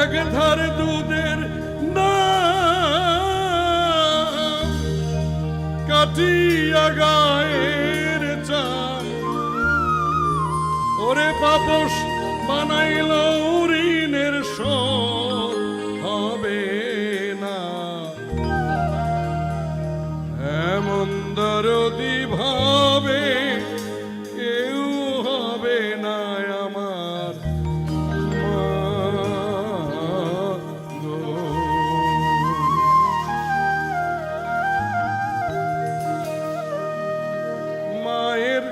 এক ধার দুধের নাম কাটিয়া গায়ের চাল ওরে পাপস বানাইল ঋণের শোধ হবে না এমন দরদি ভাবে কেউ হবে না আমার মায়ের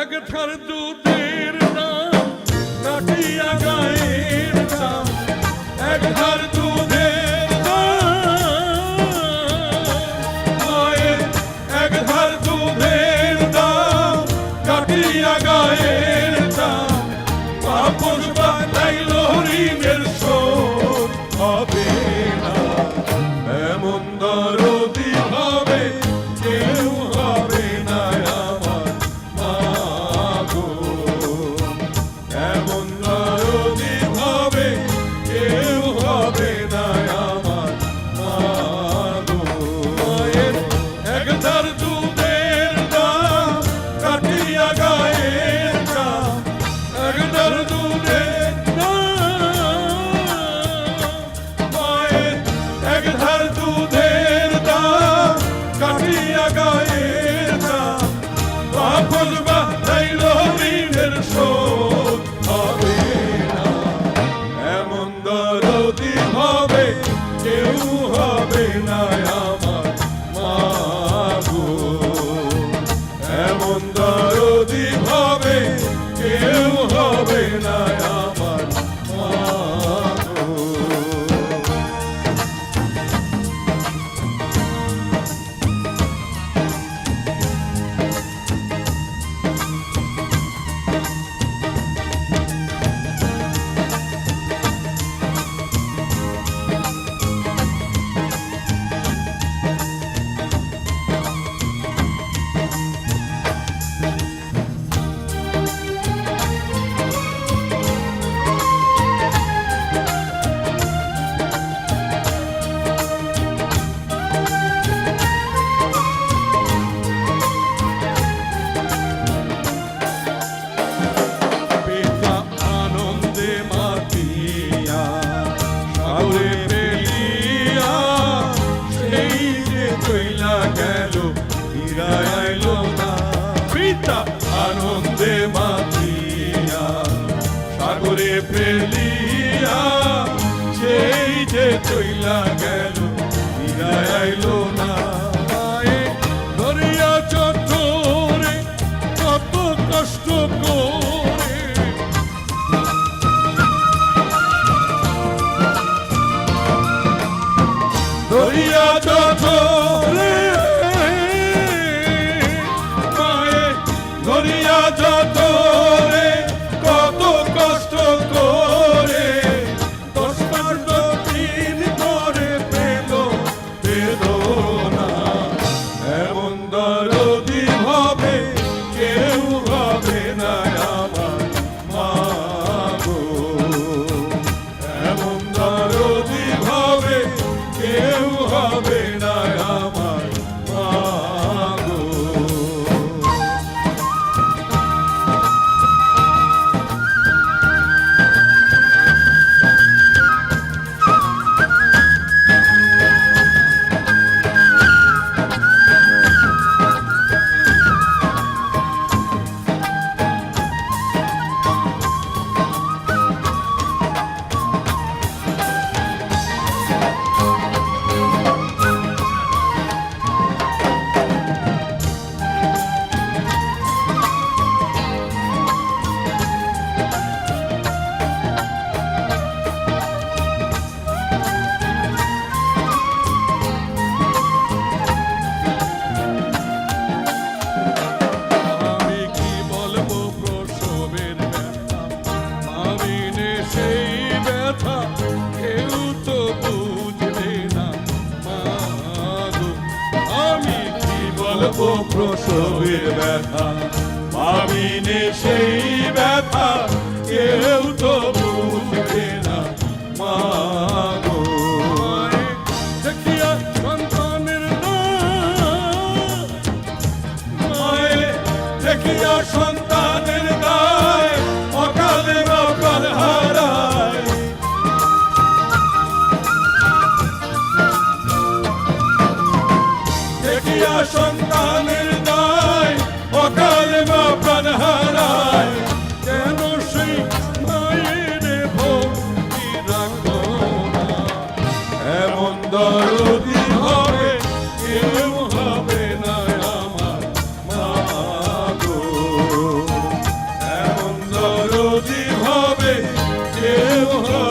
এক ধার দুধের দাম কাটিয়া গায়ের দাম এক ধার দুধের দাম মায়ের এক ধার দুধের দাম কাটিয়া গায়ের দাম পাপস বানাইল ঋণের শোধ হবে না এমন দরদি হবে কেউ হবে না আমার মা গো এমন দরদি হবে কেউ হবে না আমার মা গো মায়ের এক ধার দুধের দাম কাটিয়া গায়ের দাম এক ধার দুধের মায়ের এক ধার দুধের দাম কাটিয়া গায়ের দাম পাপস বানাইল ঋণের শোধ হবে না এমন দরদি হবে কেউ হবে না আমার মা গো এমন দরদি হবে কেউ হবে না আমার মা গো পিতা আনন্দে মাতিয়া সাগরে ফেলিয়া সেই যে চইলা গেল ফিরা আইলো না পিতা আনন্দে মাতিয়া সাগরে ফেলিয়া সেই যে চইলা গেল ফিরা আইলো না ধরিয়া চটরে কত কষ্ট করে ধরিয়া চটরে মায়ে ধরিয়া চটরে কত কষ্ট করে 10-12 দিন করে পেল বেদনা এমন দরদি হবে কেউ হবে না আমার মা গো এমন দরদি হবে কেউ হবে না আমার মা গো বলবো প্রসবের ব্যথা, মামিনে সেই ব্যথা কেউ তো বুঝবে না মা। হবে